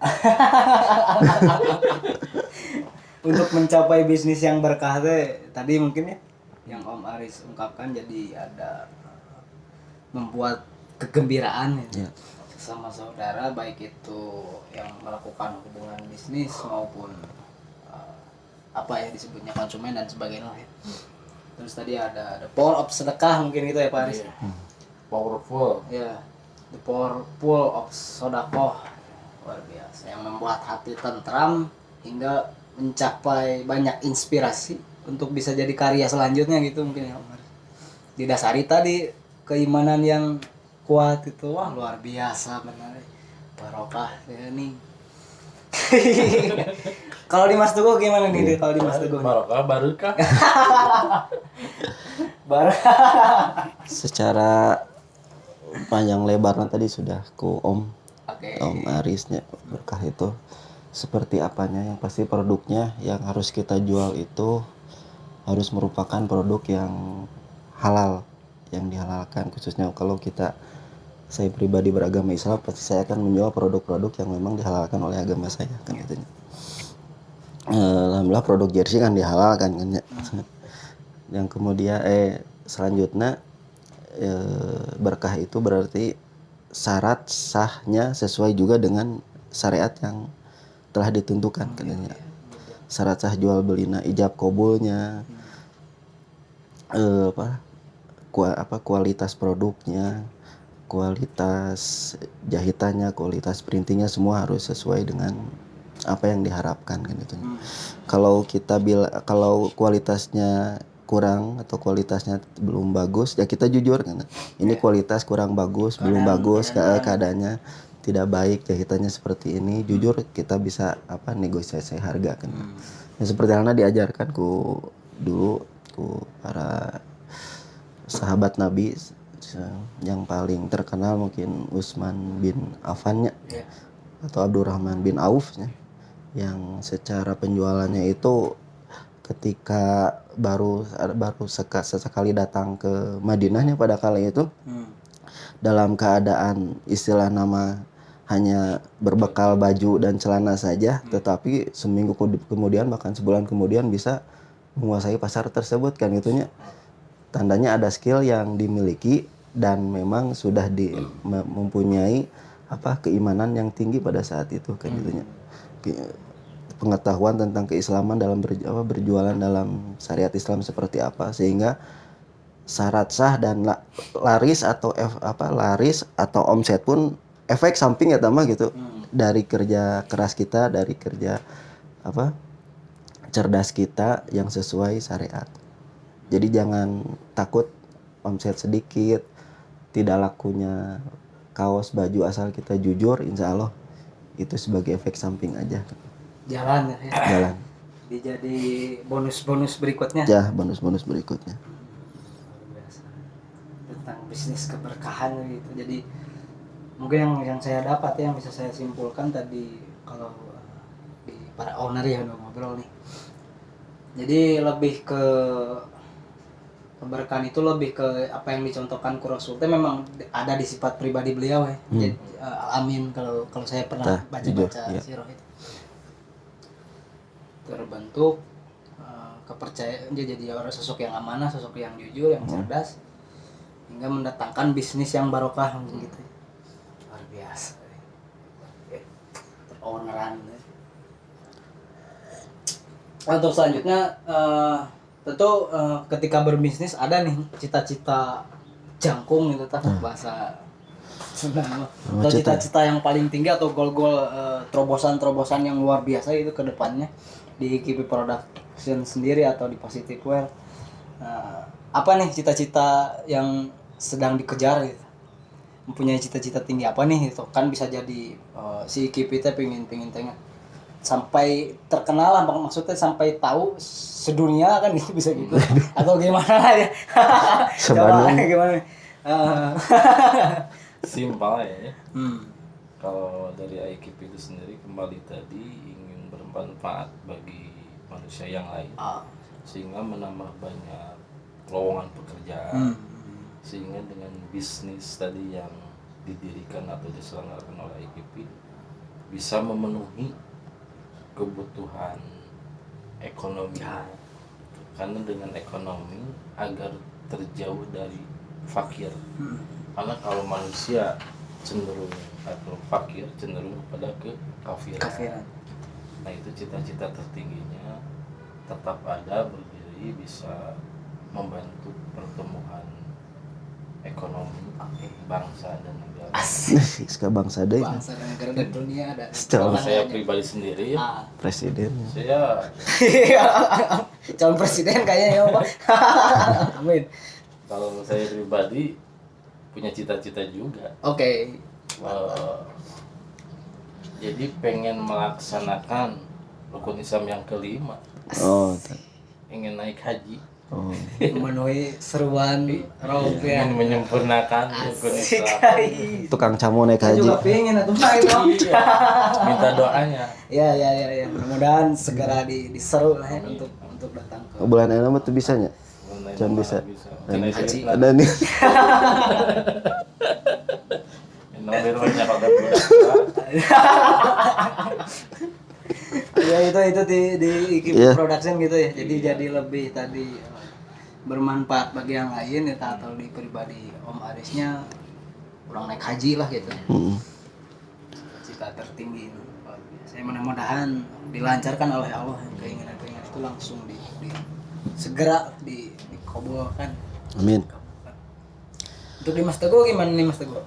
Untuk mencapai bisnis yang berkah tadi mungkin ya yang Om Aris ungkapkan, jadi ada membuat kegembiraan ya. Sesama saudara, baik itu yang melakukan hubungan bisnis maupun apa ya disebutnya konsumen dan sebagainya ya. Terus tadi ada power of sedekah mungkin itu ya Pak Aris. Powerful. Ya, the powerful of sodakoh, luar biasa, yang membuat hati tentram hingga mencapai banyak inspirasi untuk bisa jadi karya selanjutnya gitu mungkin ya Om Aris. Didasari tadi keimanan yang kuat itu, wah luar biasa benar. Barokah ya nih. Kalau di Mas Teguh gimana nih? Kalau di Mas Teguh Barokah. Secara panjang lebarnya tadi sudah ku Om Arisnya berkah itu seperti apanya, yang pasti produknya yang harus kita jual itu harus merupakan produk yang halal, yang dihalalkan. Khususnya kalau saya pribadi beragama Islam, pasti saya akan menjual produk-produk yang memang dihalalkan oleh agama saya kan gitu. Alhamdulillah produk jersey kan dihalalkan kan ya. Yang kemudian selanjutnya berkah itu berarti syarat sahnya sesuai juga dengan syariat yang telah ditentukan katanya. Syarat sah jual belina, ijab kabulnya, kualitas produknya, kualitas jahitannya, kualitas printingnya, semua harus sesuai dengan apa yang diharapkan kan gitu. Kalau kualitasnya kurang atau kualitasnya belum bagus, ya kita jujur kan. Ini kualitas kurang bagus, belum bagus, keadaannya tidak baik, jahitannya seperti ini, jujur kita bisa negosiasi harga kan. Ya, seperti halnya diajarkan dulu para sahabat Nabi, yang paling terkenal mungkin Utsman bin Affan atau Abdurrahman bin Auf yang secara penjualannya itu ketika baru sesekali datang ke Madinahnya pada kala itu, dalam keadaan istilah nama hanya berbekal baju dan celana saja, tetapi seminggu kemudian bahkan sebulan kemudian bisa menguasai pasar tersebut kan gitunya. Tandanya ada skill yang dimiliki dan memang sudah mempunyai keimanan yang tinggi pada saat itu kan gitunya. Pengetahuan tentang keislaman dalam berjualan dalam syariat Islam seperti apa, sehingga syarat sah dan laris atau omset pun efek samping ya tambah gitu dari kerja keras kita, dari kerja cerdas kita yang sesuai syariat. Jadi jangan takut omset sedikit, tidak lakunya kaos baju asal kita jujur, insya Allah itu sebagai efek samping aja. Jalan ya. Jalan. Jadi bonus-bonus berikutnya. Ya, bonus-bonus berikutnya. Tentang bisnis keberkahan gitu. Jadi mungkin yang saya dapat yang bisa saya simpulkan tadi, kalau di para owner ya udah ngobrol nih. Jadi lebih ke keberkahan itu lebih ke apa yang dicontohkan ku Rasul teh memang ada di sifat pribadi beliau ya. Jadi, amin kalau saya pernah Nah, baca-baca jujur, ya. sirah itu. Terbentuk kepercayaan dia jadi orang sosok yang amanah, sosok yang jujur, yang cerdas hingga mendatangkan bisnis yang barokah gitu. Luar biasa. Owneran. Untuk selanjutnya tentu ketika berbisnis ada nih cita-cita jangkung gitu bahasa Sunda. Atau cita-cita yang paling tinggi atau goal-goal terobosan-terobosan yang luar biasa itu ke depannya di IKIP Production sendiri atau di Positive Wear. Apa nih cita-cita yang sedang dikejar gitu? Mempunyai cita-cita tinggi apa nih itu kan bisa jadi si IKIP itu pengen tengah sampai terkenal lah maksudnya sampai tahu sedunia kan gitu bisa gitu atau gimana ya coba gimana Simpel ya. Kalau dari IKIP itu sendiri kembali tadi ingin bermanfaat bagi manusia yang lain sehingga menambah banyak lowongan pekerjaan sehingga dengan bisnis tadi yang didirikan atau diselenggarakan oleh IKIP bisa memenuhi kebutuhan ekonomi karena dengan ekonomi agar terjauh dari fakir karena kalau manusia cenderung atau fakir cenderung kepada kafiran. Nah itu cita-cita tertingginya tetap ada berdiri bisa membantu pertumbuhan ekonomi bangsa dan negara. Asik bangsa deh. Bangsa dan negara dan dunia ada. Kalau saya pribadi sendiri ya, Presiden. saya calon presiden kayaknya ya Pak. Amin. kalau saya pribadi punya cita-cita juga. Oke. Jadi pengen melaksanakan rukun Islam yang kelima, Oh. ingin naik haji. Oh. Memenuhi seruan Rob ya. Ingin menyempurnakan rukun Asik Islam. kali. Tukang camo naik Saya haji. juga pengen atau Pak itu. Iya. Minta doanya. Ya. Mudah-mudahan segera diseru lah ya untuk datang ke Bulan ini mah tuh bisanya. Mengenai Jangan nama bisa. Kenai Haji. duit lah. Ada nih. Nomor banyak pakai budak. ya itu di IKIP Iya. Production gitu ya. Jadi lebih tadi bermanfaat bagi yang lain ya atau di pribadi Om Arisnya kurang naik haji lah gitu. Cita tertinggi itu. Saya mudah-mudahan dilancarkan oleh Allah keinginan-keinginan itu langsung segera dikabulkan. Amin. Untuk di Mas Teguh gimana nih Mas Teguh?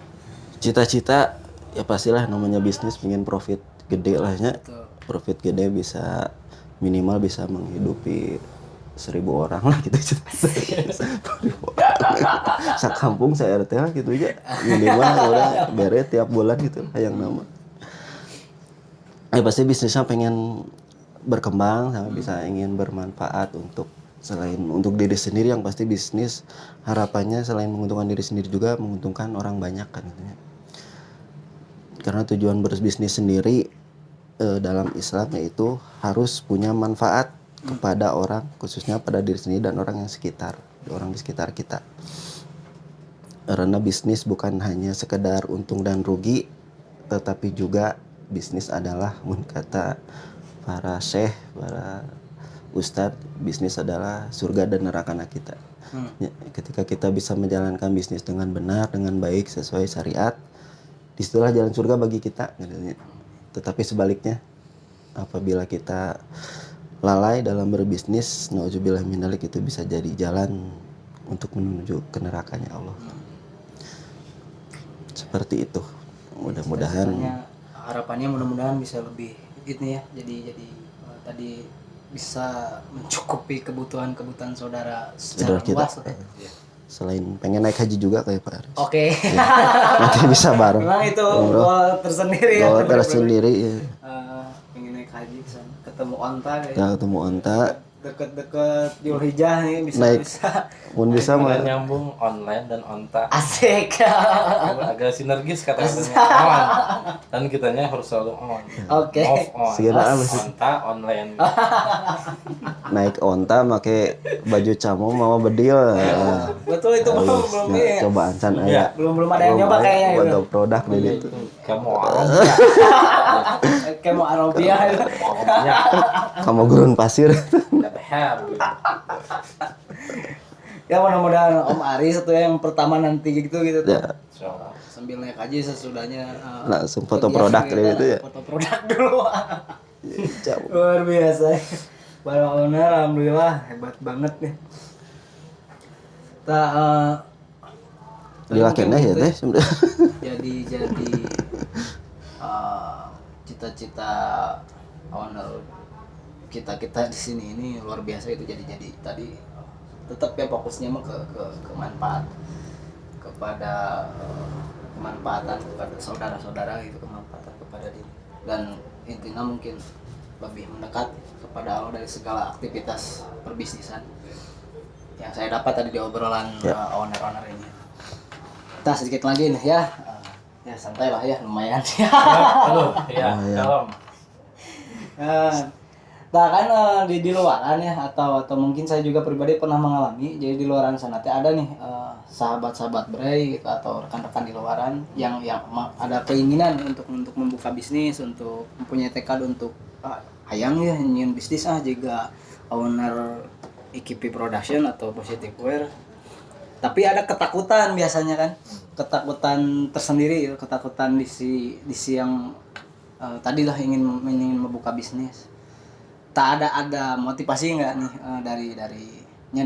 Cita-cita ya pastilah namanya bisnis pengen profit gede lah ya. Betul. Profit gede bisa minimal bisa menghidupi 1.000 orang lah gitu. Sakampung saya RT lah gitu aja minimal orang bere tiap bulan gitu yang nama. Pasti bisnisnya pengen berkembang sama bisa ingin bermanfaat untuk selain untuk diri sendiri yang pasti bisnis harapannya selain menguntungkan diri sendiri juga menguntungkan orang banyak kan gitu. Karena tujuan berbisnis sendiri dalam Islam yaitu harus punya manfaat kepada orang khususnya pada diri sendiri dan orang yang sekitar orang di sekitar kita. Karena bisnis bukan hanya sekedar untung dan rugi tetapi juga bisnis adalah kata para syekh, para ustadz, bisnis adalah surga dan neraka kita. Ya, ketika kita bisa menjalankan bisnis dengan benar, dengan baik, sesuai syariat, disitulah jalan surga bagi kita. Tetapi sebaliknya, apabila kita lalai dalam berbisnis, nauzubillah minalik itu bisa jadi jalan untuk menuju ke nerakanya Allah. Seperti itu. Mudah-mudahan. Harapannya mudah-mudahan bisa lebih ini ya. Jadi tadi bisa mencukupi kebutuhan saudara secara luas. Selain pengen naik haji juga kayak Pak Aris. Oke. Ya, nanti bisa bareng. Memang itu goal tersendiri ya. Goal tersendiri ya. Pengen naik haji kesana, ketemu onta kayak. Kita ketemu onta, deket-deket Julhijjah nih bisa Naik. bisa Mun bisa mah nyambung online dan onta. asik. Agak sinergis kata-katanya on. Dan kitanya harus selalu on. Oke. Off on. Segala apa sih? Onta online. naik onta make baju camo mama bedil. Betul itu belum Halus. belum Nah, ini. cobaan can Iya. aya. Belum ada yang nyoba kayaknya gitu. Untuk produk di ditu. Kamu on. Kayak mau Arabia gitu. Ya, Kamu gurun pasir. never have. Ya mudah-mudahan Om Ari satu yang pertama nanti gitu tuh. Ya, So, Sambil naik aja sesudahnya langsung foto kegiatan produk kita, gitu ya. Foto produk dulu. Camo. Luar biasa. Para owner alhamdulillah hebat banget nih. Dilakeun ya teh sebenarnya. Jadi cita-cita owner kita di sini ini luar biasa itu jadi tadi tetap ya fokusnya mah ke manfaat kepada kemanfaatan kepada saudara-saudara gitu, kemanfaatan kepada diri dan intinya mungkin lebih mendekat kepada Allah dari segala aktivitas perbisnisan yang saya dapat tadi di obrolan owner-owner ini. Kita sedikit lagi nih ya. Ya santai lah ya, lumayan. halo, ya, salam. Nah kan di luaran ya atau mungkin saya juga pribadi pernah mengalami. Jadi di luaran sana teh ada nih sahabat-sahabat Bray gitu atau rekan-rekan di luaran yang ada keinginan untuk membuka bisnis, untuk mempunyai tekad untuk hayang ya nyiun bisnis juga owner IKP Production atau Positive Wear. Tapi ada ketakutan biasanya kan, ketakutan tersendiri, ketakutan di si yang tadilah ingin membuka bisnis. Tak ada motivasi nggak nih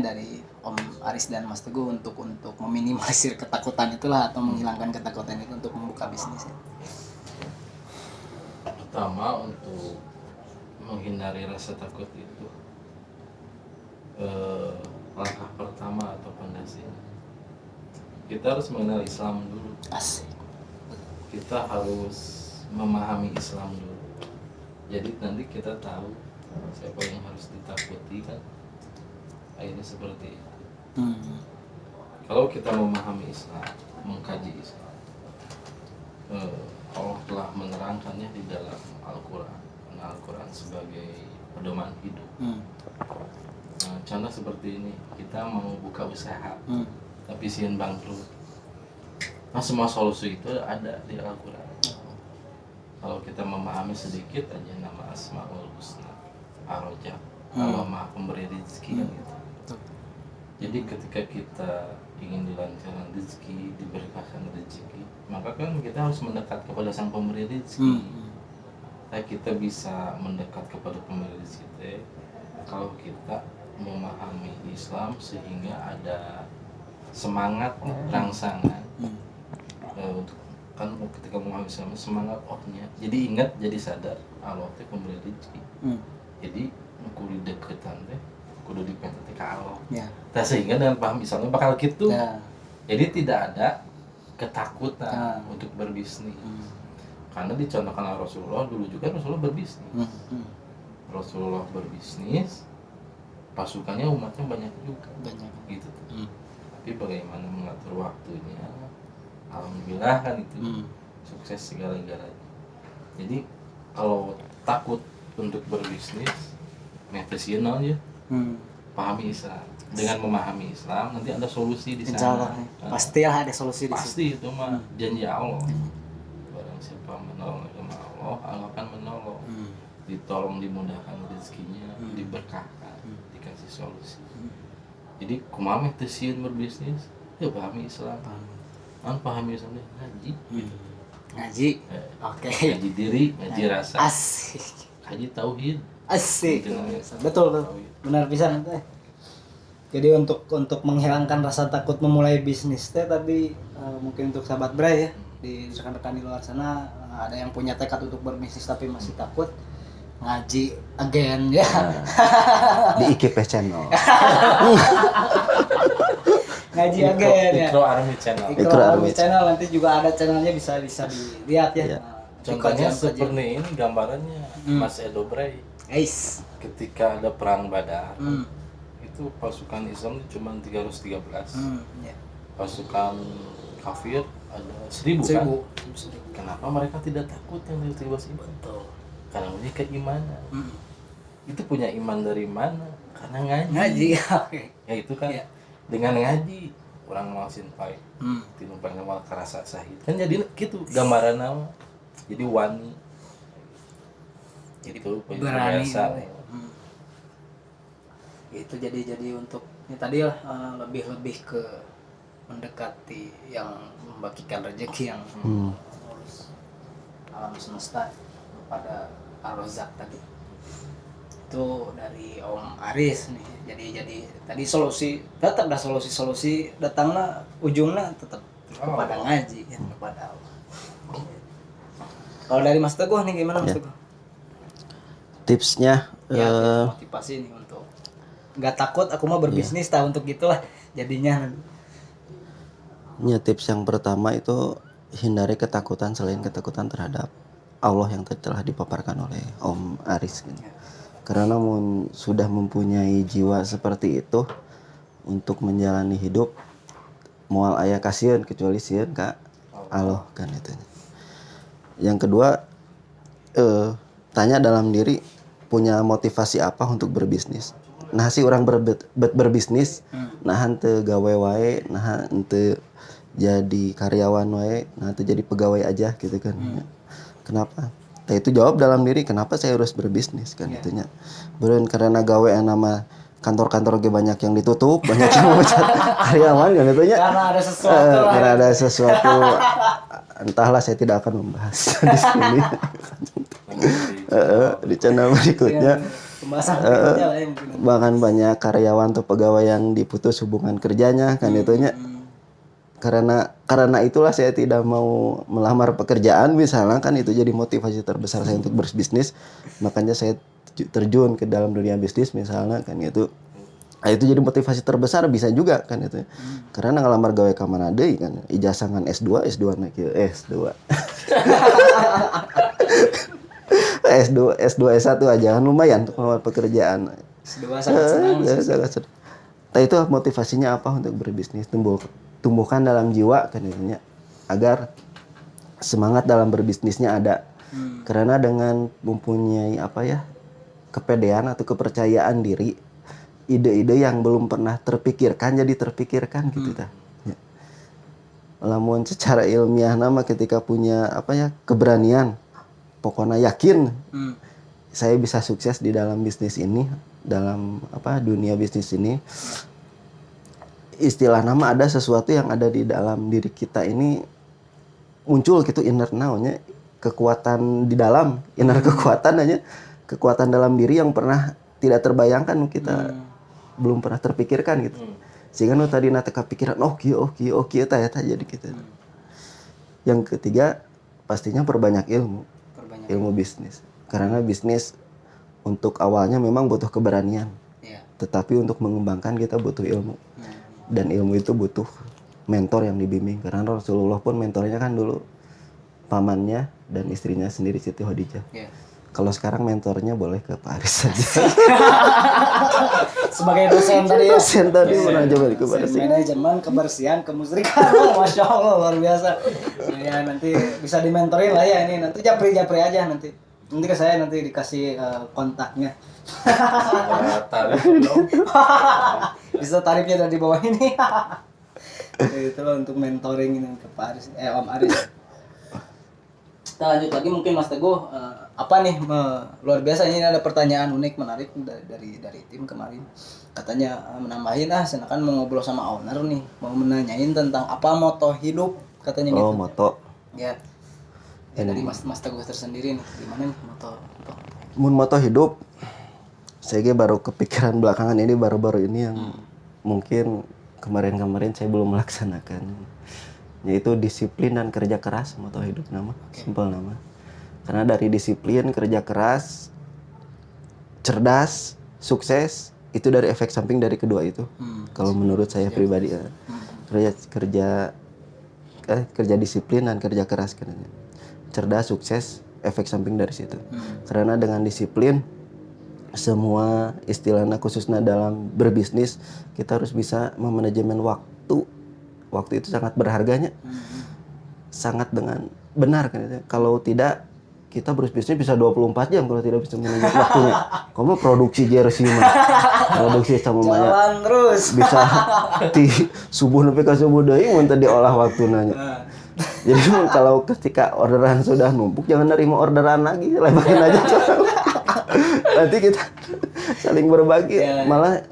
dari Om Aris dan Mas Teguh untuk meminimalisir ketakutan itulah atau menghilangkan ketakutan itu untuk membuka bisnis. Pertama untuk menghindari rasa takut itu langkah pertama atau fondasinya kita harus mengenal Islam dulu. Asik. Kita harus memahami Islam dulu. Jadi nanti kita tahu siapa yang harus ditakuti kan. Akhirnya seperti itu. Kalau kita memahami Islam, mengkaji Islam, Allah telah menerangkannya di dalam Al-Quran. Al-Quran sebagai pedoman hidup. Nah, contoh seperti ini, kita mau buka usaha, tapi sieun bangkrut. Nah, semua solusi itu ada di Al-Quran. Kalau kita memahami sedikit aja nama Asmaul Husna, Ar-Rajab, Allah Maha Pemberi rezeki kan gitu. Jadi ketika kita ingin dilancarkan rezeki, diberkahkan rezeki, maka kan kita harus mendekat kepada Sang Pemberi rezeki. Kita bisa mendekat kepada pemberi rezeki kalau kita memahami Islam sehingga ada semangat rangsangan untuk kan ketika memahami Islam semangat ohnya jadi ingat jadi sadar Allah teh pemberi rezeki. Jadi kudu deketan teh kudu dipenta teh ka Allah. Nah, sehingga dengan paham Islamnya bakal gitu. Jadi tidak ada ketakutan untuk berbisnis. Karena dicontohkan oleh Rasulullah, dulu juga Rasulullah berbisnis. Rasulullah berbisnis, pasukannya umatnya banyak juga. Gitu. Tapi bagaimana mengatur waktunya, alhamdulillah kan itu sukses segala-galanya. Jadi kalau takut untuk berbisnis, metasian aja, pahami Islam. Dengan memahami Islam, nanti ada solusi di sana. Insya Allah, pastilah ada solusi di situ. Pasti itu mah janji Allah. Barang siapa menolong agama Allah, Allah akan menolong. Ditolong, dimudahkan rezekinya, diberkahkan, dikasih solusi. Jadi kumaha teh sieun berbisnis, ya pahami Islam. Pahami Islam ngaji gitu. Ngaji. Oke. Ngaji diri, ngaji rasa. Asik. Ngaji tauhid. Asik. Gitu. Betul tuh. Benar pisan teh. Jadi untuk menghilangkan rasa takut memulai bisnis teh tadi mungkin untuk sahabat Bray ya di rekan-rekan di luar sana ada yang punya tekad untuk berbisnis tapi masih takut ngaji again ya. Di IKP channel. Ngaji again ya. Ikro Army Channel. Ikro Army Channel nanti juga ada channelnya bisa dilihat ya. Ya. Contohnya seperti ini gambarannya Mas Edo Bray. Ais. ketika ada perang Badar Hmm. itu pasukan Islam cuma 313, Ya. pasukan kafir ada 1000 kan. 1000. Kenapa mereka tidak takut yang 13 itu? Betul. Karena punya keimanan. Hmm. Itu punya iman dari mana? Karena ngaji. Ngaji. Oke. Ya itu kan Iya. dengan ngaji orang mau sinpai Hmm. tinumpang nama kerasa sahid kan jadi gitu gambaran nama jadi wani Jadi itu berani. biasa. Hmm. Itu jadi untuk ini tadi lah lebih ke mendekati yang membagikan rezeki yang mengurus alam semesta kepada Ar-Razzaq tadi. Itu dari Om Aris nih. Jadi tadi solusi tetap dah solusi datangnya ujungnya tetap kepada ngaji kan, kepada Allah. Kalau dari Mas Teguh nih gimana Mas Ya. Teguh? Tipsnya Ya, motivasi nih untuk nggak takut aku mau berbisnis tah untuk gitulah jadinya. ya tips yang pertama itu hindari ketakutan selain ketakutan terhadap Allah yang telah dipaparkan oleh Om Aris gitu. Karena sudah mempunyai jiwa seperti itu untuk menjalani hidup moal aya kasihan kecuali sieun ka Allah kan itu. Yang kedua tanya dalam diri punya motivasi apa untuk berbisnis. Nah si orang berbisnis nah henteu gawe wae, nah henteu jadi karyawan wae, nah henteu jadi pegawai aja gitu kan. Kenapa? Nah itu jawab dalam diri kenapa saya harus berbisnis kan itunya. Beureun karena gawe nama kantor-kantor ge banyak yang ditutup, banyak yang memecat karyawan kan itunya. Karena ada sesuatu lah. Karena ada sesuatu entahlah saya tidak akan membahas di sini. Di channel berikutnya. Pembahasan berikutnya lah ya mungkin. Bahkan banyak karyawan atau pegawai yang diputus hubungan kerjanya kan itunya. Karena itulah saya tidak mau melamar pekerjaan misalnya kan itu jadi motivasi terbesar saya untuk berbisnis. Makanya saya terjun ke dalam dunia bisnis misalnya kan itu. Nah, itu jadi motivasi terbesar bisa juga kan itu. Karena ngelamar gawe ka mana deui kan ijazah ngan S2 na kieu S2. S2 S1 aja kan lumayan untuk melamar pekerjaan. Dua sangat senang. Sangat. Nah itu motivasinya apa untuk berbisnis tumbuhkan dalam jiwa kan itunya agar semangat dalam berbisnisnya ada. Karena dengan mempunyai kepedean atau kepercayaan diri, ide-ide yang belum pernah terpikirkan jadi terpikirkan gitu ta. Ya. Lamun secara ilmiah nama ketika punya keberanian, pokoknya yakin saya bisa sukses di dalam bisnis ini, dalam dunia bisnis ini. Istilah nama ada sesuatu yang ada di dalam diri kita ini muncul gitu inner now-nya, kekuatan di dalam, inner kekuatan aja, kekuatan dalam diri yang pernah tidak terbayangkan kita belum pernah terpikirkan gitu. Sehingga nu tadi nate kepikiran kieu tah jadi gitu. Yang ketiga pastinya perbanyak ilmu. Ilmu bisnis. Karena bisnis untuk awalnya memang butuh keberanian. Iya. Tetapi untuk mengembangkan kita butuh ilmu. Dan ilmu itu butuh mentor yang dibimbing. Karena Rasulullah pun mentornya kan dulu pamannya dan istrinya sendiri Siti Khadijah. Iya. Kalau sekarang mentornya boleh ke Pak Aris saja. Sebagai dosen tadi ya. Dosen tadi pernah coba kepada sih. Manajemen kebersihan kemusrikan. Masya Allah luar biasa. Ya nanti bisa dimentorin lah ya ini. Nanti japri aja nanti. Nanti ke saya nanti dikasih kontaknya. Tarif dong. Bisa tarifnya dari bawah ini. Itu loh untuk mentoring ini ke Pak Aris, Om Aris. Kita lanjut lagi mungkin Mas Teguh, apa nih luar biasa ini ada pertanyaan unik menarik dari tim kemarin. Katanya menambahin senakan mau ngobrol sama owner nih, mau menanyain tentang apa moto hidup katanya gitu. Oh, moto. Ya. Ya dari Mas Teguh tersendiri nih, gimana nih moto? Mun moto hidup saya baru kepikiran belakangan ini baru-baru ini yang mungkin kemarin-kemarin saya belum melaksanakan, yaitu disiplin dan kerja keras moto hidup nama. Simpel nama. Karena dari disiplin, kerja keras, cerdas, sukses itu dari efek samping dari kedua itu. Kalau menurut saya pribadi ya. Kerja disiplin dan kerja keras katanya. Cerdas, sukses, efek samping dari situ. Karena dengan disiplin semua istilahnya khususnya dalam berbisnis kita harus bisa memanajemen waktu. Waktu itu sangat berharganya. Sangat dengan benar kan itu. Kalau tidak kita berbisnis bisa 24 jam kalau tidak bisa manajemen waktunya. Kamu produksi jersey mah. Produksi sama Maya. Jalan terus. Bisa di subuh nepi ka subuh deui mun teu diolah waktuna nya. Jadi kalau ketika orderan sudah numpuk jangan nerima orderan lagi, lebarin aja. Nanti kita saling berbagi. Malah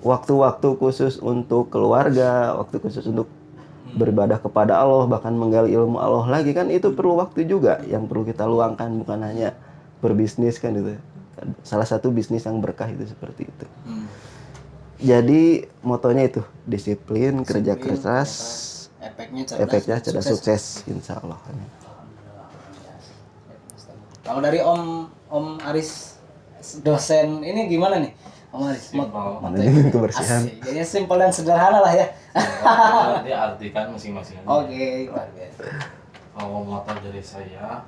waktu-waktu khusus untuk keluarga, waktu khusus untuk beribadah kepada Allah, bahkan menggali ilmu Allah lagi kan itu perlu waktu juga yang perlu kita luangkan, bukan hanya berbisnis kan itu. Salah satu bisnis yang berkah itu seperti itu. Jadi motonya itu disiplin, kerja keras, efeknya cerdas sukses, insya Allah. Kalau dari Om Aris dosen ini gimana nih? Om Aris, Manajemen kebersihan. Jadi simpel dan sederhana lah ya. Nanti artikan masing-masing. Oke, luar biasa. Kalau motor dari saya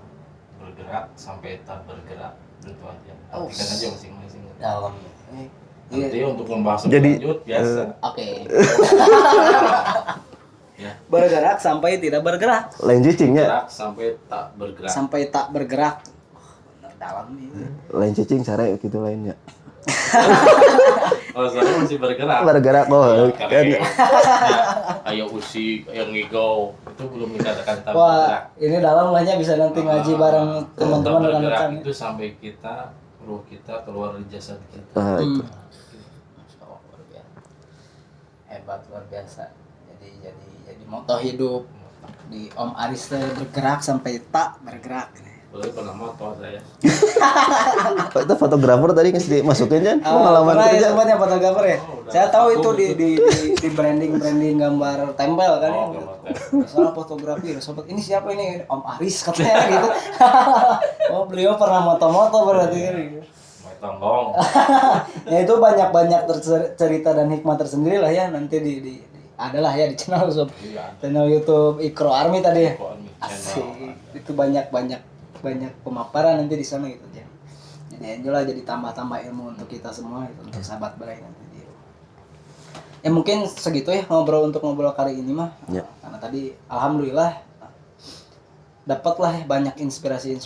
bergerak sampai tak bergerak itu aja. Artikan aja masing-masing. Dalam. Nanti untuk membahas lebih Jadi, lanjut biasa. Oke. Ya. Bergerak sampai tidak bergerak. Lain cicingnya, Bergerak sampai tak bergerak. Sampai tak bergerak. Benar dalam nih. lain cicing sare gitu lainnya. Kalau saya masih bergerak. Bergerak Ya, kan. ya, ayo usik, ayo ngigau, itu belum dikatakan tak Wah, bergerak. ini dalam lahnya bisa nanti ngaji bareng teman-teman Tak bergerak rekan-rekan. itu sampai kita ruh kita keluar dari jasad kita. Itu. Masya Allah, luar biasa. Hebat, luar biasa. Jadi moto hidup di Om Aris teh bergerak sampai tak bergerak. Boleh pernah motor saya. Pak itu fotografer tadi ngasih dimasukin kan? Pengalaman Pernah ya kerja. sempatnya fotografer ya. Oh, udah. Saya tahu Aku itu gitu. di branding gambar tempel kan ya. Oh, gambar tempel. Masalah fotografi, sobat ini siapa ini? Om Aris katanya gitu. Oh beliau pernah moto-moto berarti kan. Mau tonggong. Ya itu banyak cerita dan hikmah tersendiri lah ya nanti di adalah ya di channel Iya. channel YouTube Ikro Army tadi ya. Ikro Army Asik. channel. Itu banyak pemaparan nanti di sana gitu aja. Jadi itulah jadi tambah ilmu untuk kita semua gitu, untuk sahabat baik nanti di. Ya mungkin segitu ya ngobrol kali ini mah. Ya. Karena tadi alhamdulillah dapatlah banyak inspirasi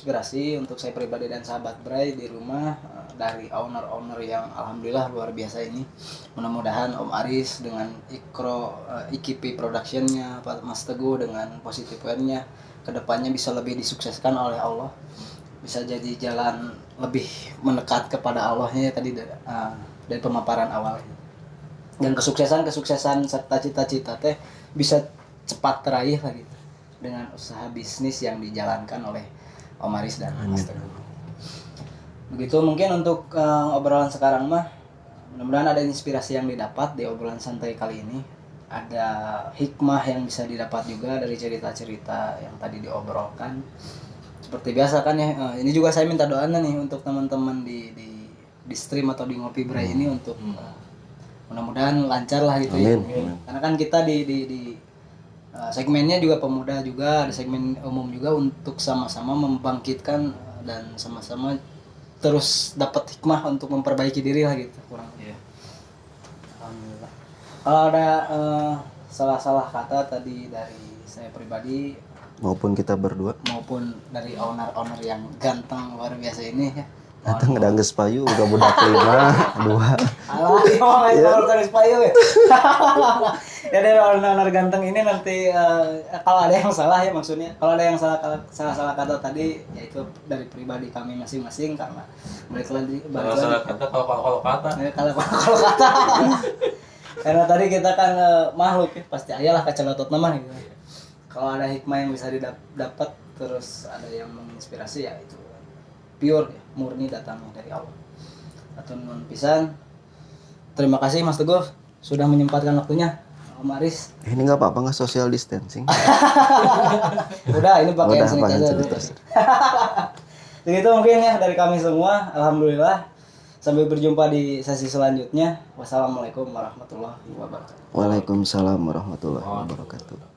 untuk saya pribadi dan sahabat Bray di rumah dari owner yang alhamdulillah luar biasa ini. Mudah-mudahan Om Aris dengan IKP Production-nya, Pak Mas Teguh dengan Positive Wear-nya kedepannya bisa lebih disukseskan oleh Allah, bisa jadi jalan lebih mendekat kepada Allahnya tadi dari pemaparan awal, dan kesuksesan serta cita-cita teh bisa cepat teraih lagi dengan usaha bisnis yang dijalankan oleh Om Aris dan Mas Teguh. Begitu mungkin untuk obrolan sekarang mah, mudah-mudahan ada inspirasi yang didapat di obrolan santai kali ini. Ada hikmah yang bisa didapat juga dari cerita-cerita yang tadi diobrolkan. Seperti biasa kan ya, ini juga saya minta doanya nih untuk teman-teman di stream atau di Ngopi Bray ini untuk mudah-mudahan lancar lah gitu. Amin. Ya. Karena kan kita di segmennya juga pemuda juga, ada segmen umum juga untuk sama-sama membangkitkan dan sama-sama terus dapat hikmah untuk memperbaiki diri lah gitu kurang. Iya. Alhamdulillah. Kalau ada salah-salah kata tadi dari saya pribadi Maupun kita berdua. maupun dari owner yang ganteng luar biasa ini ya. Datang ngedangges payu udah budak 5, 2. Alah, kalau dari payu ya. Ya dari owner ganteng ini nanti kalau ada yang salah ya maksudnya, kalau ada yang salah kata tadi yaitu dari pribadi kami masing-masing karena balik lagi Salah kata kalau kata. kalau kata karena tadi kita kan makhluk ya, pasti ayalah kacalotot nama gitu. Kalau ada hikmah yang bisa didapat terus ada yang menginspirasi ya itu pure ya, murni datangnya dari Allah. Atau nun pisan. Terima kasih Mas Teguh sudah menyempatkan waktunya. Om Aris. Ini nggak apa-apa nggak social distancing. Udah ini pakai Udah, hand pakai sanitizer. hand sanitizer. Begitu mungkin ya dari kami semua. Alhamdulillah. Sampai berjumpa di sesi selanjutnya. Wassalamualaikum warahmatullahi wabarakatuh. Waalaikumsalam warahmatullahi wabarakatuh.